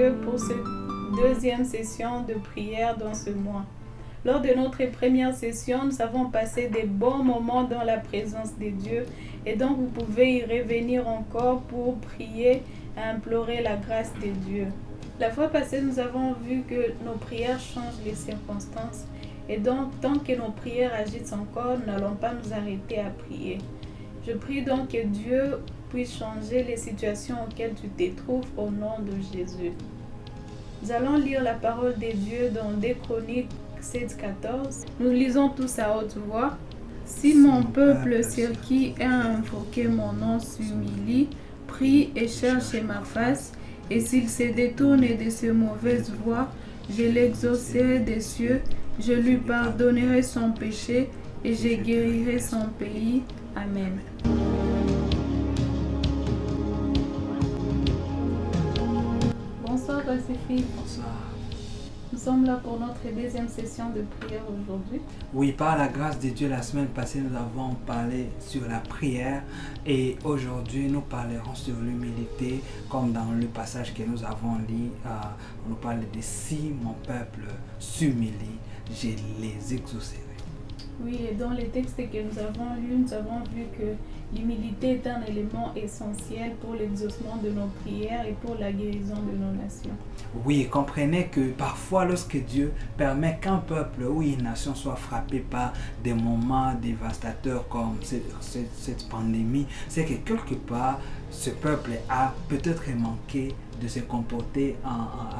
Dieu pour cette deuxième session de prière dans ce mois. Lors de notre première session, nous avons passé des bons moments dans la présence de Dieu et donc vous pouvez y revenir encore pour prier et implorer la grâce de Dieu. La fois passée, nous avons vu que nos prières changent les circonstances et donc tant que nos prières agissent encore, nous n'allons pas nous arrêter à prier. Je prie donc que Dieu puisse changer les situations auxquelles tu te trouves au nom de Jésus. Nous allons lire la parole de Dieu dans 2 Chroniques 7:14. Nous lisons tous à haute voix. Si mon peuple sur qui a invoqué mon nom s'humilie, prie et cherche ma face, et s'il se détourne de ses mauvaises voies, je l'exaucerai des cieux, je lui pardonnerai son péché et je guérirai son pays. Amen. Bonsoir Pacifique. Bonsoir. Nous sommes là pour notre deuxième session de prière aujourd'hui. Oui, par la grâce de Dieu, la semaine passée, nous avons parlé sur la prière et aujourd'hui, nous parlerons sur l'humilité, comme dans le passage que nous avons lu. On nous parle de « Si mon peuple s'humilie, je les exaucerai ». Oui, et dans les textes que nous avons lus, nous avons vu que l'humilité est un élément essentiel pour l'exaucement de nos prières et pour la guérison de nos nations. Oui, comprenez que parfois lorsque Dieu permet qu'un peuple ou une nation soit frappé par des moments dévastateurs comme cette pandémie, c'est que quelque part, ce peuple a peut-être manqué de se comporter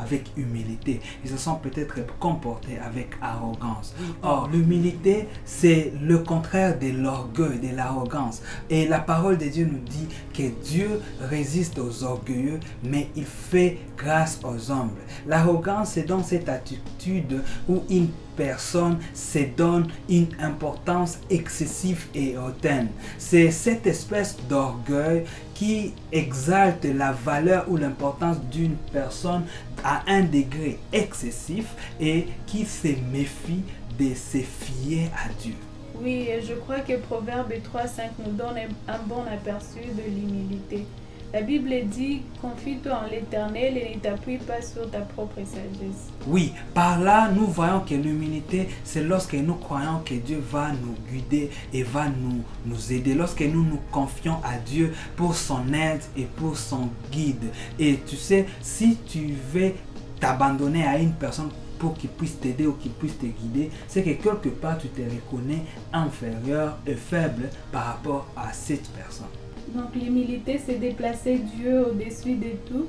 avec humilité. Ils se sont peut-être comportés avec arrogance. Or, l'humilité, c'est le contraire de l'orgueil, de l'arrogance. Et la parole de Dieu nous dit que Dieu résiste aux orgueilleux, mais il fait grâce aux humbles. L'arrogance, c'est dans cette attitude où une personne se donne une importance excessive et hautaine. C'est cette espèce d'orgueil qui exalte la valeur ou l'importance d'une personne à un degré excessif et qui se méfie de se fier à Dieu. Oui, et je crois que Proverbe 3:5 nous donne un bon aperçu de l'humilité. La Bible dit « Confie-toi en l'Éternel et ne t'appuie pas sur ta propre sagesse ». Oui, par là, nous voyons que l'humilité, c'est lorsque nous croyons que Dieu va nous guider et va nous aider. Lorsque nous nous confions à Dieu pour son aide et pour son guide. Et tu sais, si tu veux t'abandonner à une personne pour qu'il puisse t'aider ou qu'il puisse te guider, c'est que quelque part tu te reconnais inférieur et faible par rapport à cette personne. Donc l'humilité, c'est déplacer Dieu au-dessus de tout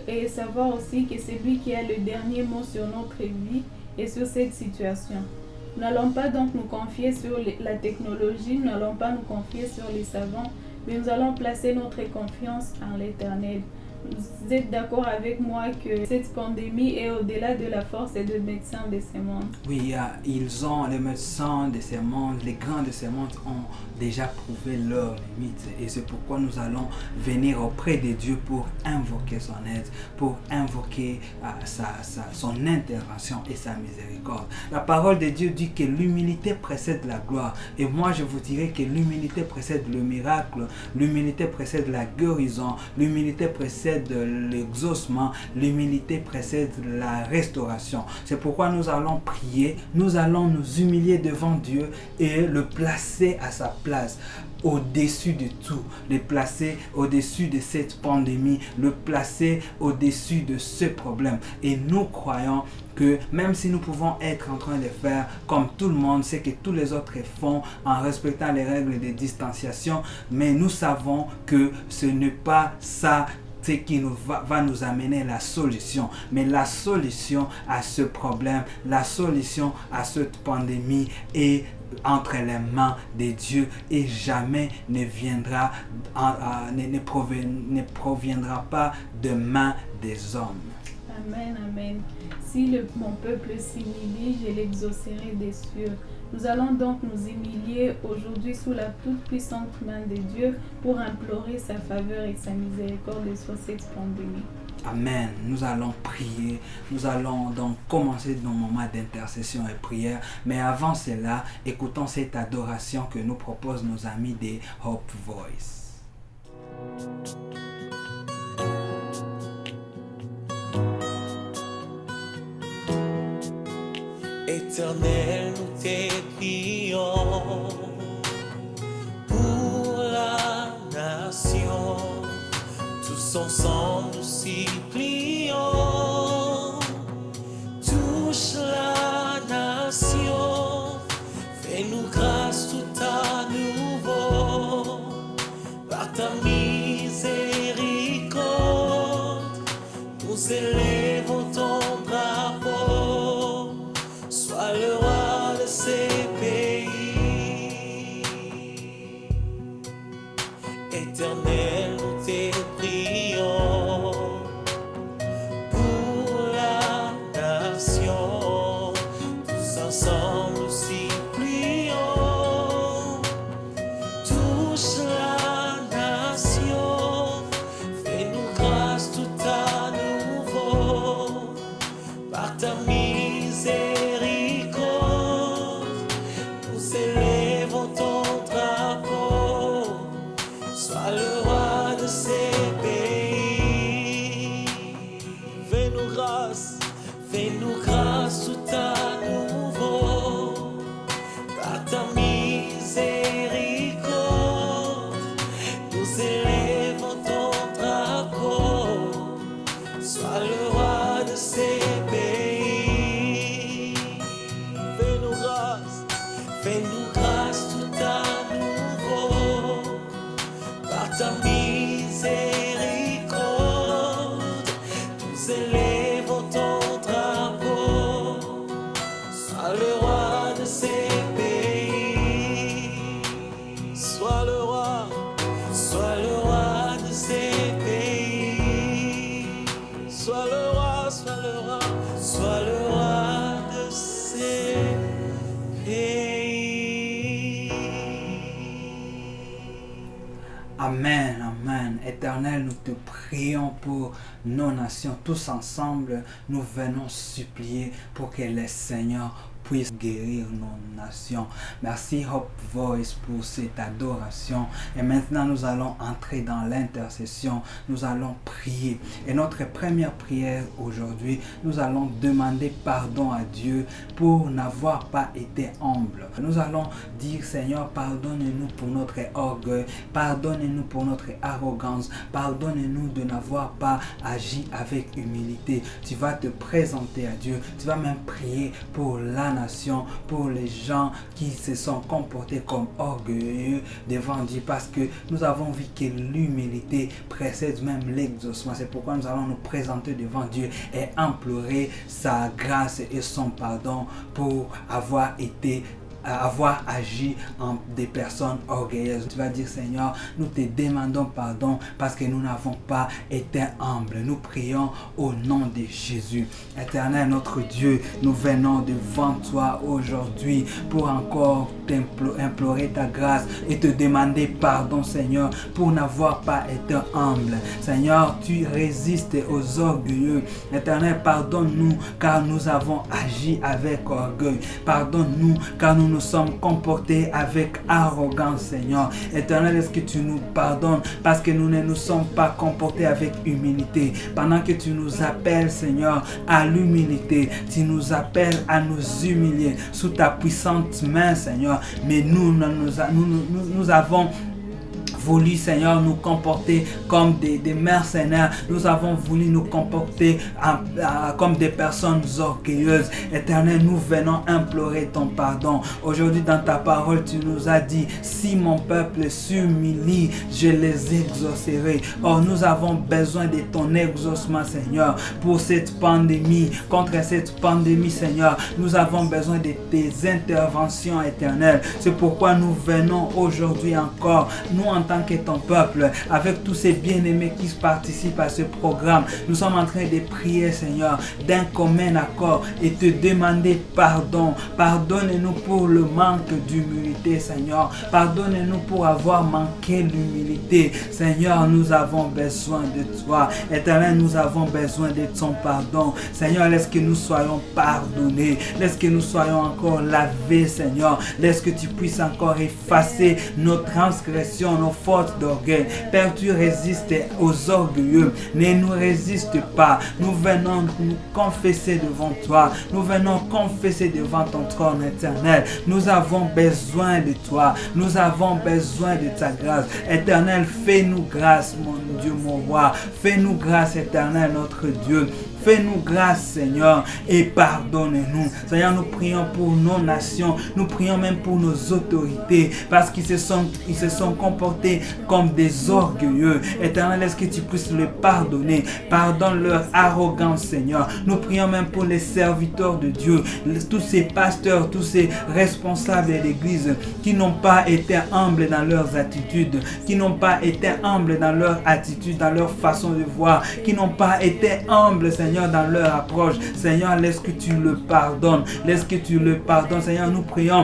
et savoir aussi que c'est lui qui a le dernier mot sur notre vie et sur cette situation. Nous n'allons pas donc nous confier sur la technologie, nous n'allons pas nous confier sur les savants, mais nous allons placer notre confiance en l'Éternel. Vous êtes d'accord avec moi que cette pandémie est au-delà de la force des médecins de ce monde? Oui, les médecins de ce monde, les grands de ce monde ont déjà prouvé leurs limites. Et c'est pourquoi nous allons venir auprès de Dieu pour invoquer son aide, pour invoquer son intervention et sa miséricorde. La parole de Dieu dit que l'humilité précède la gloire. Et moi, je vous dirais que l'humilité précède le miracle, l'humilité précède la guérison, l'humilité précède l'exaucement, l'humilité précède la restauration. C'est pourquoi nous allons prier, nous allons nous humilier devant Dieu et le placer à sa place, au-dessus de tout, le placer au-dessus de cette pandémie, le placer au-dessus de ce problème. Et nous croyons que même si nous pouvons être en train de faire comme tout le monde, c'est que tous les autres font en respectant les règles de distanciation, mais nous savons que ce n'est pas ça ce qui va nous amener la solution. Mais la solution à ce problème, la solution à cette pandémie est entre les mains de Dieu et jamais ne proviendra pas de mains des hommes. Amen, amen. Si mon peuple s'humilie, je l'exaucerai des cieux. Nous allons donc nous humilier aujourd'hui sous la toute puissante main de Dieu pour implorer sa faveur et sa miséricorde sur cette pandémie. Amen. Nous allons prier. Nous allons donc commencer nos moments d'intercession et prière. Mais avant cela, écoutons cette adoration que nous proposent nos amis des Hope Voice. Éternel, nous te prions pour la nation. Tous ensemble nous supplions. Touche la nation. Fais-nous grâce tout à nouveau. Par ta miséricorde, nous élèvons ton drapeau. Sois le roi de ces pays. Éternel, nous te prions pour la nation. Tous ensemble nous supplions. Touche la nation. Fais-nous grâce tout à nouveau. Par ta miséricorde, nous élèvons ton drapeau. Sois le roi de ces pays. Fais-nous grâce tout à nouveau. Par ta miséricorde, nous élèvons ton drapeau. Sois le roi de ces pays. Fais-nous grâce tout à nouveau. Par ta miséricorde, nous élèvons ton drapeau. Sois le roi de ces pays. Sois le roi de ces pays. Sois le roi de ces pays. Amen, amen. Éternel, nous te prions pour nos nations. Tous ensemble, nous venons supplier pour que le Seigneur puisse guérir nos nations. Merci Hope Voice pour cette adoration. Et maintenant, nous allons entrer dans l'intercession. Nous allons prier. Et notre première prière aujourd'hui, nous allons demander pardon à Dieu pour n'avoir pas été humble. Nous allons dire, Seigneur, pardonne-nous pour notre orgueil. Pardonne-nous pour notre arrogance. Pardonne-nous de n'avoir pas agi avec humilité. Tu vas te présenter à Dieu. Tu vas même prier pour la nation, pour les gens qui se sont comportés comme orgueilleux devant Dieu, parce que nous avons vu que l'humilité précède même l'exaucement. C'est pourquoi nous allons nous présenter devant Dieu et implorer sa grâce et son pardon pour avoir agi en des personnes orgueilleuses. Tu vas dire, Seigneur, nous te demandons pardon parce que nous n'avons pas été humbles. Nous prions au nom de Jésus. Éternel, notre Dieu, nous venons devant toi aujourd'hui pour encore implorer ta grâce et te demander pardon, Seigneur, pour n'avoir pas été humble. Seigneur, tu résistes aux orgueilleux. Éternel, pardonne-nous car nous avons agi avec orgueil. Pardonne-nous car nous nous sommes comportés avec arrogance, Seigneur. Éternel, est-ce que tu nous pardonnes parce que nous ne nous sommes pas comportés avec humilité? Pendant que tu nous appelles, Seigneur, à l'humilité, tu nous appelles à nous humilier sous ta puissante main, Seigneur. Mais nous avons voulu, Seigneur, nous comporter comme des mercenaires. Nous avons voulu nous comporter comme des personnes orgueilleuses. Éternel, nous venons implorer ton pardon. Aujourd'hui, dans ta parole, tu nous as dit, si mon peuple s'humilie, je les exaucerai. Or, nous avons besoin de ton exaucement, Seigneur, pour cette pandémie. Contre cette pandémie, Seigneur, nous avons besoin de tes interventions éternelles. C'est pourquoi nous venons aujourd'hui encore, nous en tant que ton peuple, avec tous ces bien-aimés qui participent à ce programme, nous sommes en train de prier, Seigneur, d'un commun accord et te demander pardon. Pardonne-nous pour le manque d'humilité, Seigneur. Pardonne-nous pour avoir manqué l'humilité. Seigneur, nous avons besoin de toi. Éternel, nous avons besoin de ton pardon. Seigneur, laisse que nous soyons pardonnés. Laisse que nous soyons encore lavés, Seigneur. Laisse que tu puisses encore effacer nos transgressions, nos faute d'orgueil. Père, tu résistes aux orgueilleux. Ne nous résiste pas. Nous venons nous confesser devant toi. Nous venons confesser devant ton trône éternel. Nous avons besoin de toi. Nous avons besoin de ta grâce. Éternel, fais-nous grâce, mon Dieu, mon roi. Fais-nous grâce, éternel, notre Dieu. Fais-nous grâce, Seigneur, et pardonne-nous. Seigneur, nous prions pour nos nations. Nous prions même pour nos autorités, parce qu'ils se sont comportés comme des orgueilleux. Éternel, est-ce que tu puisses les pardonner? Pardonne leur arrogance, Seigneur. Nous prions même pour les serviteurs de Dieu, tous ces pasteurs, tous ces responsables de l'Église qui n'ont pas été humbles dans leurs attitudes, qui n'ont pas été humbles dans leur attitude, dans leur façon de voir, qui n'ont pas été humbles, Seigneur, dans leur approche. Seigneur, laisse que tu le pardonnes. Laisse que tu le pardonnes. Seigneur, nous prions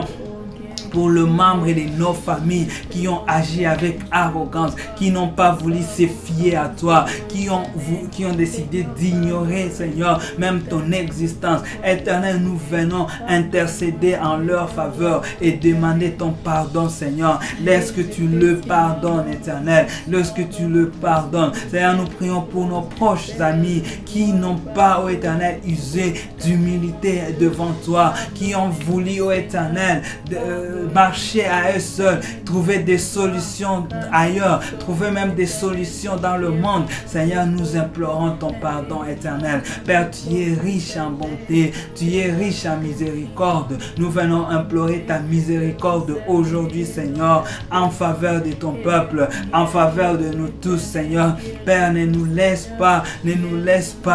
pour le membre de nos familles qui ont agi avec arrogance, qui n'ont pas voulu se fier à toi, qui ont décidé d'ignorer, Seigneur, même ton existence. Éternel, nous venons intercéder en leur faveur et demander ton pardon, Seigneur. Laisse que tu le pardonnes, Éternel. Laisse que tu le pardonnes. Seigneur, nous prions pour nos proches amis qui n'ont pas, ô Éternel, usé d'humilité devant toi, qui ont voulu, ô Éternel, marcher à eux seuls, trouver des solutions ailleurs, trouver même des solutions dans le monde. Seigneur, nous implorons ton pardon éternel. Père, tu es riche en bonté, tu es riche en miséricorde. Nous venons implorer ta miséricorde aujourd'hui, Seigneur, en faveur de ton peuple, en faveur de nous tous, Seigneur. Père, ne nous laisse pas,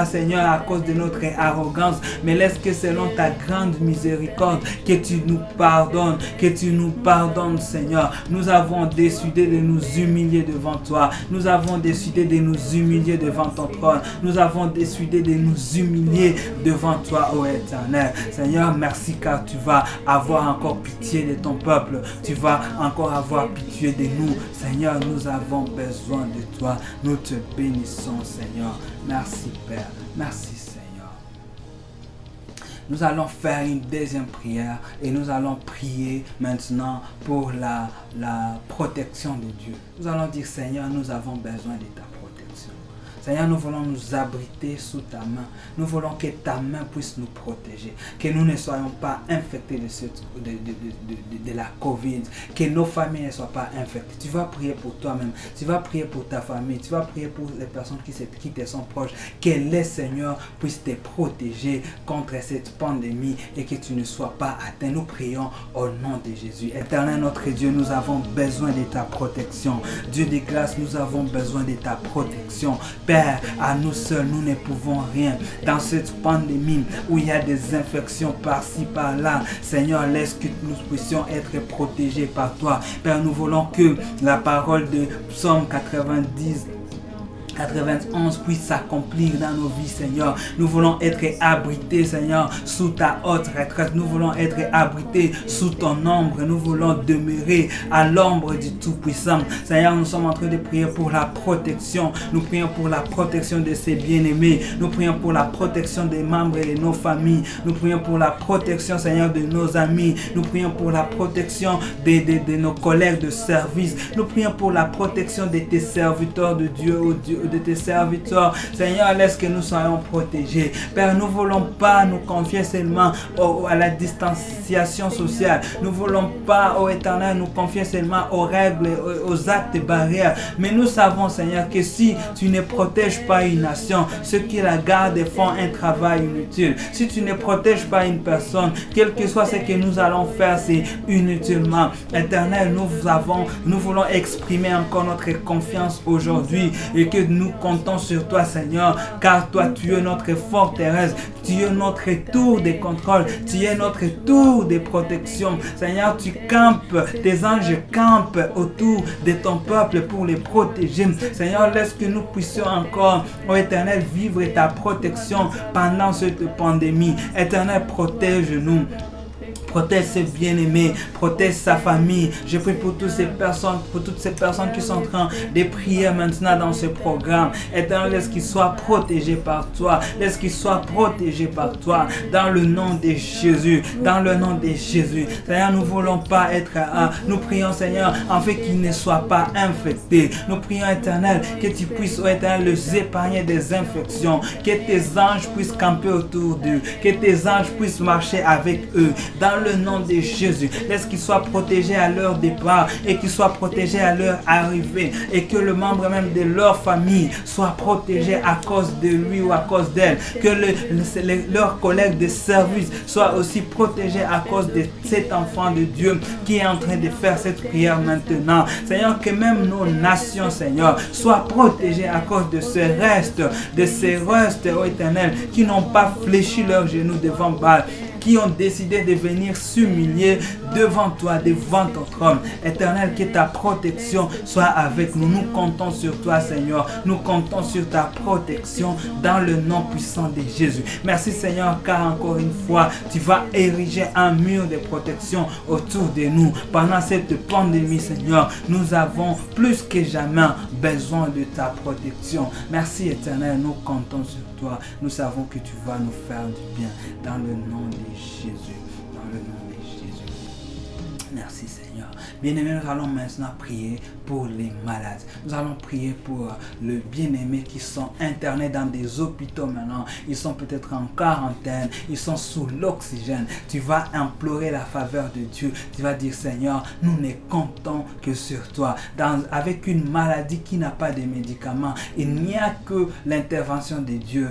Seigneur, à cause de notre arrogance, mais laisse que selon ta grande miséricorde, que tu nous pardonnes, Seigneur. Nous avons décidé de nous humilier devant toi. Nous avons décidé de nous humilier devant ton trône. Nous avons décidé de nous humilier devant toi, ô Éternel. Seigneur, merci car tu vas avoir encore pitié de ton peuple. Tu vas encore avoir pitié de nous. Seigneur, nous avons besoin de toi. Nous te bénissons, Seigneur. Merci, Père. Merci, Seigneur. Nous allons faire une deuxième prière et nous allons prier maintenant pour la protection de Dieu. Nous allons dire, Seigneur, nous avons besoin de ta protection. Seigneur, nous voulons nous abriter sous ta main. Nous voulons que ta main puisse nous protéger. Que nous ne soyons pas infectés de la COVID. Que nos familles ne soient pas infectées. Tu vas prier pour toi-même. Tu vas prier pour ta famille. Tu vas prier pour les personnes qui te sont proches. Que les Seigneurs puissent te protéger contre cette pandémie et que tu ne sois pas atteint. Nous prions au nom de Jésus. Éternel notre Dieu, nous avons besoin de ta protection. Dieu de grâce, nous avons besoin de ta protection. Père, à nous seuls, nous ne pouvons rien. Dans cette pandémie où il y a des infections par-ci, par-là, Seigneur, laisse que nous puissions être protégés par toi. Père, nous voulons que la parole de Psaume 91 puisse s'accomplir dans nos vies, Seigneur. Nous voulons être abrités, Seigneur, sous ta haute retraite. Nous voulons être abrités sous ton ombre. Nous voulons demeurer à l'ombre du Tout-Puissant. Seigneur, nous sommes en train de prier pour la protection. Nous prions pour la protection de ces bien-aimés. Nous prions pour la protection des membres de nos familles. Nous prions pour la protection, Seigneur, de nos amis. Nous prions pour la protection de nos collègues de service. Nous prions pour la protection de tes serviteurs de Dieu, oh Dieu, de tes serviteurs. Seigneur, laisse que nous soyons protégés. Père, nous ne voulons pas nous confier seulement à la distanciation sociale. Nous ne voulons pas, ô Éternel, nous confier seulement aux règles, aux actes barrières. Mais nous savons, Seigneur, que si tu ne protèges pas une nation, ceux qui la gardent font un travail inutile. Si tu ne protèges pas une personne, quel que soit ce que nous allons faire, c'est inutilement. Éternel, nous voulons exprimer encore notre confiance aujourd'hui et que nous comptons sur toi, Seigneur, car toi, tu es notre forteresse, tu es notre tour de contrôle, tu es notre tour de protection. Seigneur, tu campes, tes anges campent autour de ton peuple pour les protéger. Seigneur, laisse que nous puissions encore, ô Éternel, vivre ta protection pendant cette pandémie. Éternel, protège-nous. Protège ses bien-aimés, protège sa famille. Je prie pour toutes ces personnes qui sont en train de prier maintenant dans ce programme. Éternel, laisse qu'ils soient protégés par toi. Laisse qu'ils soient protégés par toi. Dans le nom de Jésus. Dans le nom de Jésus. Seigneur, nous ne voulons pas être nous prions, Seigneur, en fait qu'ils ne soient pas infectés. Nous prions, Éternel, que tu puisses, oh Éternel, les épargner des infections. Que tes anges puissent camper autour d'eux. Que tes anges puissent marcher avec eux. Dans le nom de Jésus, laisse qu'ils soient protégés à leur départ et qu'ils soient protégés à leur arrivée et que le membre même de leur famille soit protégé à cause de lui ou à cause d'elle, que leurs collègues de service soient aussi protégés à cause de cet enfant de Dieu qui est en train de faire cette prière maintenant. Seigneur, que même nos nations, Seigneur, soient protégées à cause de ces restes, oh Éternel, qui n'ont pas fléchi leurs genoux devant Baal, qui ont décidé de venir s'humilier devant toi, devant ton trône. Éternel, que ta protection soit avec nous. Nous comptons sur toi, Seigneur. Nous comptons sur ta protection dans le nom puissant de Jésus. Merci, Seigneur, car encore une fois, tu vas ériger un mur de protection autour de nous. Pendant cette pandémie, Seigneur, nous avons plus que jamais besoin de ta protection. Merci, Éternel. Nous comptons sur toi. Nous savons que tu vas nous faire du bien dans le nom de Jésus, dans le nom de Jésus. Merci, Seigneur. Bien-aimés, nous allons maintenant prier pour les malades. Nous allons prier pour les bien-aimés qui sont internés dans des hôpitaux maintenant. Ils sont peut-être en quarantaine, ils sont sous l'oxygène. Tu vas implorer la faveur de Dieu. Tu vas dire, Seigneur, nous ne comptons que sur toi. Avec une maladie qui n'a pas de médicaments, il n'y a que l'intervention de Dieu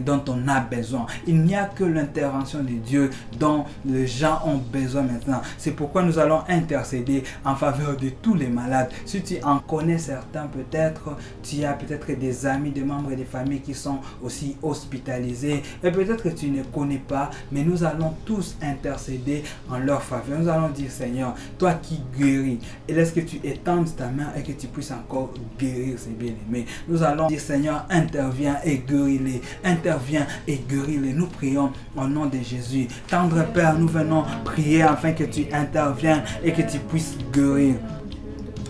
dont on a besoin. Il n'y a que l'intervention de Dieu dont les gens ont besoin maintenant. C'est pourquoi nous allons intercéder en faveur de tous les malades. Si tu en connais certains, peut-être tu as peut-être des amis, des membres de famille qui sont aussi hospitalisés, et peut-être que tu ne connais pas, mais nous allons tous intercéder en leur faveur. Nous allons dire, Seigneur, toi qui guéris, et laisse que tu étendes ta main et que tu puisses encore guérir ces bien-aimés. Nous allons dire, Seigneur, interviens et guéris-les. Interviens et guéris-les. Nous prions au nom de Jésus. Tendre Père, nous venons prier afin que tu interviennes et que tu puisses guérir.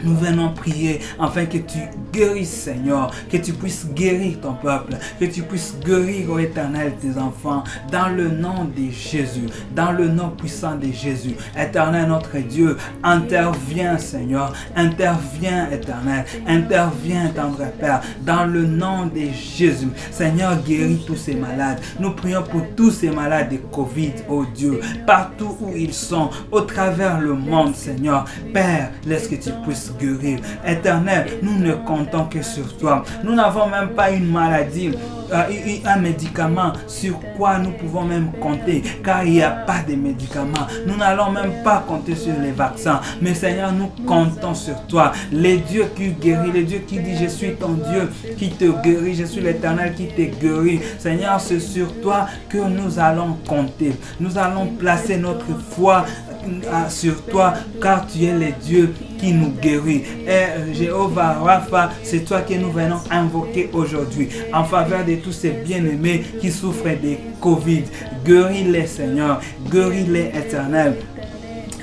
Nous venons prier afin que tu guérisses, Seigneur, que tu puisses guérir ton peuple, que tu puisses guérir, ô Éternel, tes enfants, dans le nom de Jésus, dans le nom puissant de Jésus. Éternel, notre Dieu, interviens, Seigneur, interviens, Éternel, interviens, tendre Père, dans le nom de Jésus. Seigneur, guéris tous ces malades. Nous prions pour tous ces malades de Covid, ô Dieu, partout où ils sont, au travers le monde, Seigneur. Père, laisse que tu puisses guérir. Éternel, nous ne comptons que sur toi. Nous n'avons même pas une maladie, un médicament sur quoi nous pouvons même compter, car il n'y a pas de médicaments. Nous n'allons même pas compter sur les vaccins, mais Seigneur, nous comptons sur toi, le Dieu qui guérit, le Dieu qui dit, je suis ton Dieu qui te guérit, je suis l'Éternel qui te guérit. Seigneur, c'est sur toi que nous allons compter. Nous allons placer notre foi sur toi, car tu es le Dieu qui nous guérit. Et Jéhovah Rapha, c'est toi que nous venons invoquer aujourd'hui en faveur de tous ces bien-aimés qui souffrent de Covid. Guéris-les, Seigneur, guéris-les, Éternel.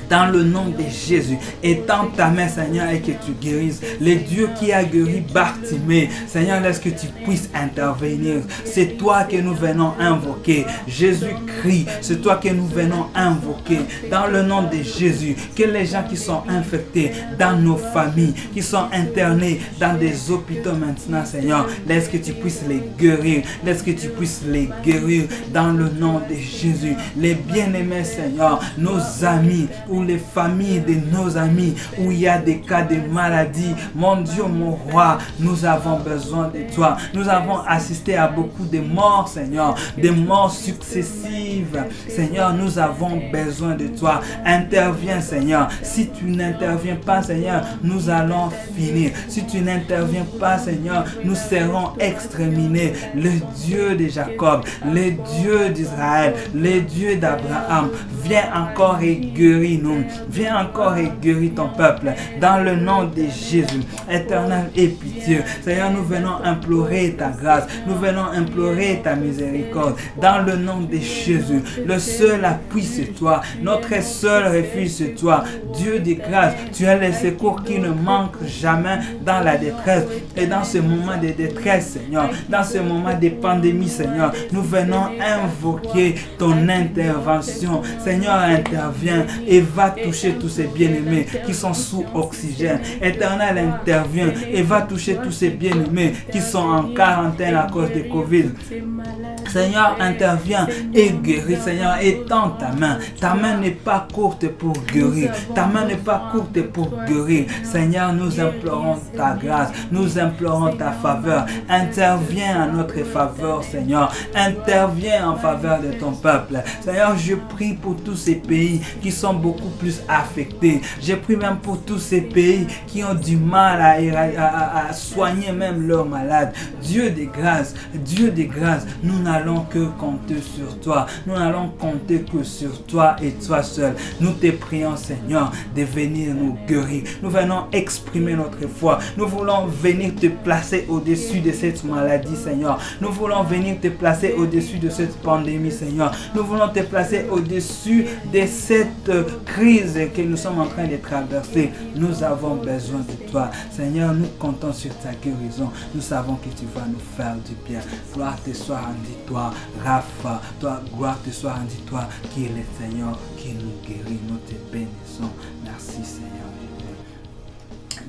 Dans le nom de Jésus, étends ta main, Seigneur, et que tu guérisses. Le Dieu qui a guéri Bartimée, Seigneur, laisse que tu puisses intervenir. C'est toi que nous venons invoquer. Jésus-Christ, c'est toi que nous venons invoquer. Dans le nom de Jésus, que les gens qui sont infectés dans nos familles, qui sont internés dans des hôpitaux maintenant, Seigneur, laisse que tu puisses les guérir. Laisse que tu puisses les guérir dans le nom de Jésus. Les bien-aimés, Seigneur, nos amis, ou les familles de nos amis où il y a des cas de maladie. Mon Dieu, mon roi, nous avons besoin de toi. Nous avons assisté à beaucoup de morts, Seigneur, des morts successives. Seigneur, nous avons besoin de toi. Interviens, Seigneur. Si tu n'interviens pas, Seigneur, nous allons finir. Si tu n'interviens pas, Seigneur, nous serons exterminés. Le Dieu de Jacob, le Dieu d'Israël, le Dieu d'Abraham, viens encore et guéris nous. Viens encore et guéris ton peuple. Dans le nom de Jésus. Éternel, aie pitié. Seigneur, nous venons implorer ta grâce. Nous venons implorer ta miséricorde. Dans le nom de Jésus. Le seul appui, c'est toi. Notre seul refuge, c'est toi. Dieu de grâce, tu es le secours qui ne manque jamais dans la détresse. Et dans ce moment de détresse, Seigneur, dans ce moment de pandémie, Seigneur, nous venons invoquer ton intervention. Seigneur, interviens et va toucher tous ces bien-aimés qui sont sous oxygène. Éternel, intervient et va toucher tous ces bien-aimés qui sont en quarantaine à cause de Covid. Seigneur, interviens et guéris. Seigneur, étends ta main. Ta main n'est pas courte pour guérir. Ta main n'est pas courte pour guérir. Seigneur, nous implorons ta grâce. Nous implorons ta faveur. Interviens à notre faveur, Seigneur. Interviens en faveur de ton peuple. Seigneur, je prie pour tous ces pays qui sont beaucoup plus affectés. Je prie même pour tous ces pays qui ont du mal à soigner même leurs malades. Dieu de grâce, nous n'allons que compter sur toi. Nous n'allons compter que sur toi et toi seul. Nous te prions, Seigneur, de venir nous guérir. Nous venons exprimer notre foi. Nous voulons venir te placer au-dessus de cette maladie, Seigneur. Nous voulons venir te placer au-dessus de cette pandémie, Seigneur. Nous voulons te placer au-dessus de cette crise que nous sommes en train de traverser. Nous avons besoin de toi. Seigneur, nous comptons sur ta guérison. Nous savons que tu vas nous faire du bien. Gloire te soit rendue, toi, Rapha. Toi, gloire te soit rendue, toi, qui est le Seigneur, qui nous guérit. Nous te bénissons. Merci, Seigneur.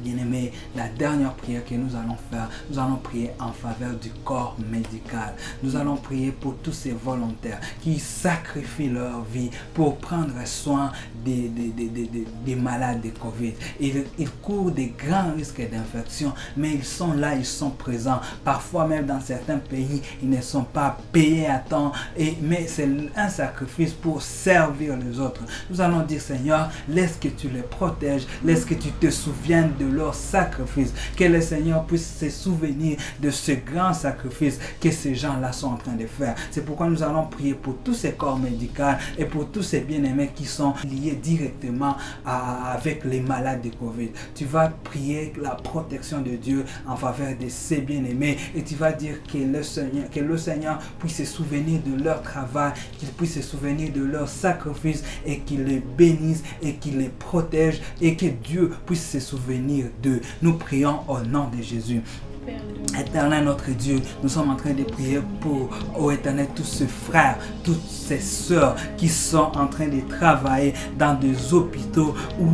Bien-aimés, la dernière prière que nous allons faire, nous allons prier en faveur du corps médical. Nous allons prier pour tous ces volontaires qui sacrifient leur vie pour prendre soin des malades de Covid. Ils courent des grands risques d'infection, mais ils sont là, ils sont présents. Parfois même dans certains pays, ils ne sont pas payés à temps, mais c'est un sacrifice pour servir les autres. Nous allons dire, Seigneur, laisse que tu les protèges, laisse que tu te souviennes de leur sacrifice, que le Seigneur puisse se souvenir de ce grand sacrifice que ces gens-là sont en train de faire. C'est pourquoi nous allons prier pour tous ces corps médicaux et pour tous ces bien-aimés qui sont liés directement avec les malades de Covid. Tu vas prier la protection de Dieu en faveur de ces bien-aimés et tu vas dire que le Seigneur puisse se souvenir de leur travail, qu'il puisse se souvenir de leur sacrifice et qu'il les bénisse et qu'il les protège et que Dieu puisse se souvenir d'eux. Nous prions au nom de Jésus. Éternel notre Dieu, nous sommes en train de prier pour, ô Éternel, tous ces frères, toutes ces sœurs qui sont en train de travailler dans des hôpitaux où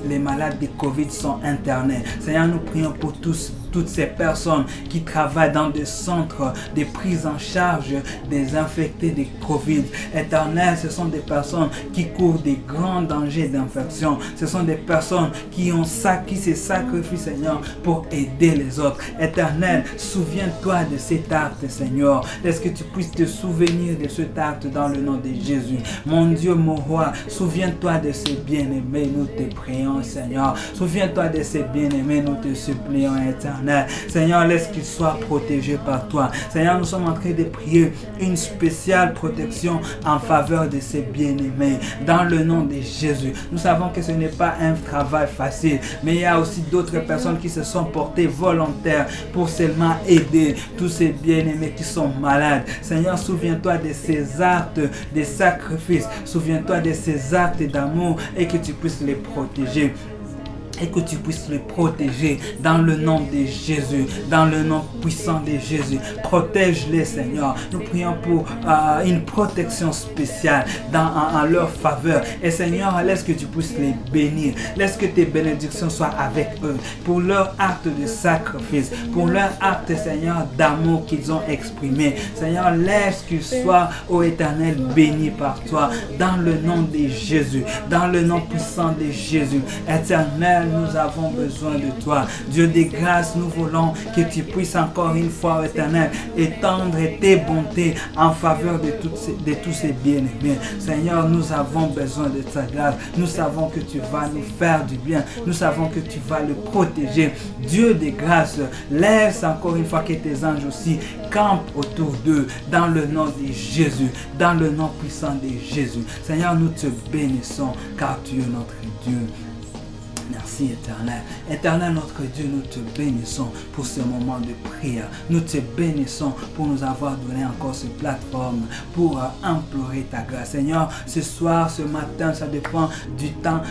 les malades de Covid sont internés. Seigneur, nous prions pour toutes ces personnes qui travaillent dans des centres de prise en charge des infectés de Covid. Éternel, ce sont des personnes qui courent des grands dangers d'infection. Ce sont des personnes qui se sacrifient, Seigneur, pour aider les autres. Éternel, souviens-toi de cet acte, Seigneur. Est-ce que tu puisses te souvenir de cet acte dans le nom de Jésus? Mon Dieu, mon roi, souviens-toi de ces bien-aimés, nous te prions, Seigneur. Souviens-toi de ces bien-aimés, nous te supplions, Éternel. Seigneur, laisse qu'ils soient protégés par toi. Seigneur, nous sommes en train de prier une spéciale protection en faveur de ces bien-aimés. Dans le nom de Jésus, nous savons que ce n'est pas un travail facile, mais il y a aussi d'autres personnes qui se sont portées volontaires pour seulement aider tous ces bien-aimés qui sont malades. Seigneur, souviens-toi de ces actes de sacrifice. Souviens-toi de ces actes d'amour et que tu puisses les protéger. Et que tu puisses les protéger dans le nom de Jésus, dans le nom puissant de Jésus. Protège-les, Seigneur. Nous prions pour une protection spéciale en leur faveur. Et Seigneur, laisse que tu puisses les bénir. Laisse que tes bénédictions soient avec eux pour leur acte de sacrifice, pour leur acte, Seigneur, d'amour qu'ils ont exprimé. Seigneur, laisse qu'ils soient, ô Éternel, bénis par toi dans le nom de Jésus, dans le nom puissant de Jésus. Éternel, éternel, nous avons besoin de toi. Dieu des grâces, nous voulons que tu puisses encore une fois, éternel, étendre tes bontés en faveur de tous ces bien-aimés. Seigneur, nous avons besoin de ta grâce. Nous savons que tu vas nous faire du bien. Nous savons que tu vas le protéger. Dieu des grâces, laisse encore une fois que tes anges aussi campent autour d'eux dans le nom de Jésus, dans le nom puissant de Jésus. Seigneur, nous te bénissons car tu es notre Dieu. Merci éternel. Éternel notre Dieu, nous te bénissons pour ce moment de prière. Nous te bénissons pour nous avoir donné encore cette plateforme pour implorer ta grâce. Seigneur, ce soir, ce matin, ça dépend du temps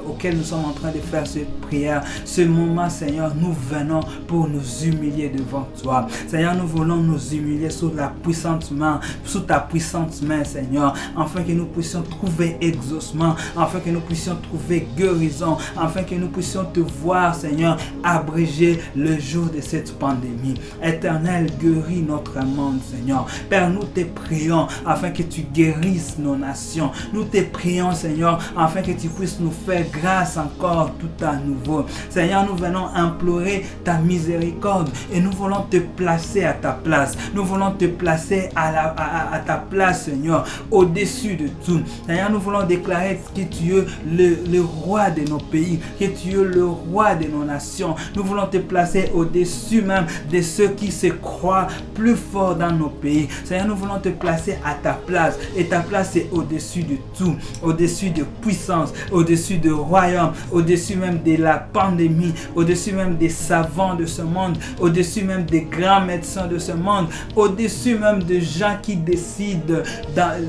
auquel nous sommes en train de faire cette prière. Ce moment, Seigneur, nous venons pour nous humilier devant toi. Seigneur, nous voulons nous humilier sous ta puissante main, Seigneur, afin que nous puissions trouver exaucement, afin que nous puissions trouver guérison, afin que nous puissions te voir, Seigneur, abréger le jour de cette pandémie. Éternel, guéris notre monde, Seigneur. Père, nous te prions afin que tu guérisses nos nations. Nous te prions, Seigneur, afin que tu puisses nous faire grâce encore tout à nouveau. Seigneur, nous venons implorer ta miséricorde et nous voulons te placer à ta place. Nous voulons te placer à ta place, Seigneur, au-dessus de tout. Seigneur, nous voulons déclarer que tu es le roi de nos pays, que tu es le roi de nos nations. Nous voulons te placer au-dessus même de ceux qui se croient plus forts dans nos pays. Seigneur, nous voulons te placer à ta place. Et ta place est au-dessus de tout, au-dessus de puissance, au-dessus de royaume, au-dessus même de la pandémie, au-dessus même des savants de ce monde, au-dessus même des grands médecins de ce monde, au-dessus même de gens qui décident,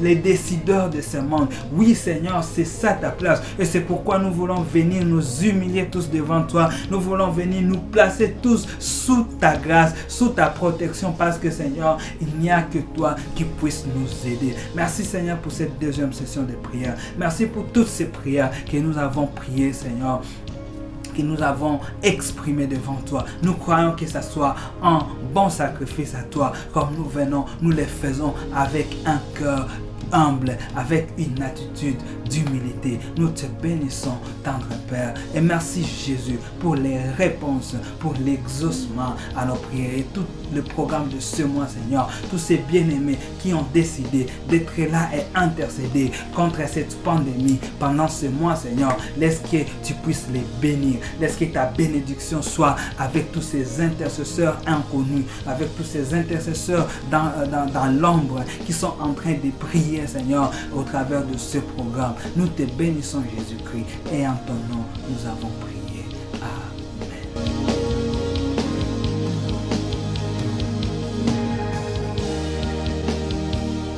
les décideurs de ce monde. Oui, Seigneur, c'est ça ta place. Et c'est pourquoi nous voulons venir nous humilier tous devant toi. Nous voulons venir nous placer tous sous ta grâce, sous ta protection, parce que, Seigneur, il n'y a que toi qui puisse nous aider. Merci, Seigneur, pour cette deuxième session de prière. Merci pour toutes ces prières que nous avons priées, Seigneur, que nous avons exprimé devant toi. Nous croyons que ça soit un bon sacrifice à toi. Comme nous venons, nous les faisons avec un cœur humble, avec une attitude d'humilité. Nous te bénissons, tendre Père. Et merci Jésus pour les réponses, pour l'exaucement à nos prières et tout le programme de ce mois, Seigneur. Tous ces bien-aimés qui ont décidé d'être là et intercéder contre cette pandémie pendant ce mois, Seigneur. Laisse que tu puisses les bénir. Laisse que ta bénédiction soit avec tous ces intercesseurs inconnus, avec tous ces intercesseurs dans l'ombre qui sont en train de prier, Seigneur, au travers de ce programme. Nous te bénissons, Jésus-Christ, et en ton nom, nous avons prié. Amen.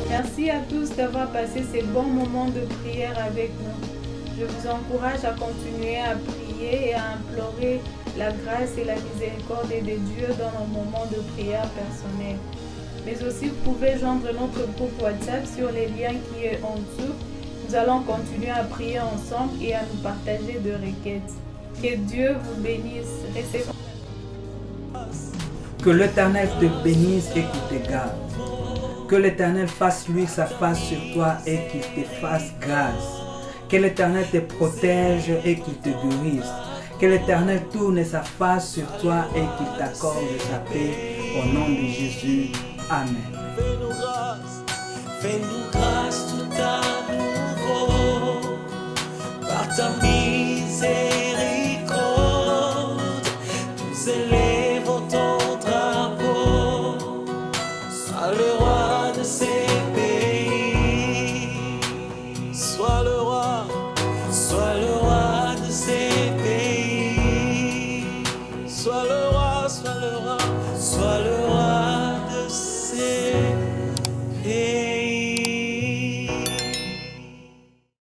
Merci à tous d'avoir passé ces bons moments de prière avec nous. Je vous encourage à continuer à prier et à implorer la grâce et la miséricorde de Dieu dans nos moments de prière personnelle. Mais aussi, vous pouvez joindre notre groupe WhatsApp sur les liens qui est en dessous. Nous allons continuer à prier ensemble et à nous partager de requêtes. Que Dieu vous bénisse. Restez. Que l'Éternel te bénisse et qu'il te garde. Que l'Éternel fasse lui sa face sur toi et qu'il te fasse grâce. Que l'Éternel te protège et qu'il te guérisse. Que l'Éternel tourne sa face sur toi et qu'il t'accorde sa paix. Au nom de Jésus. Amen. Fais-nous grâce.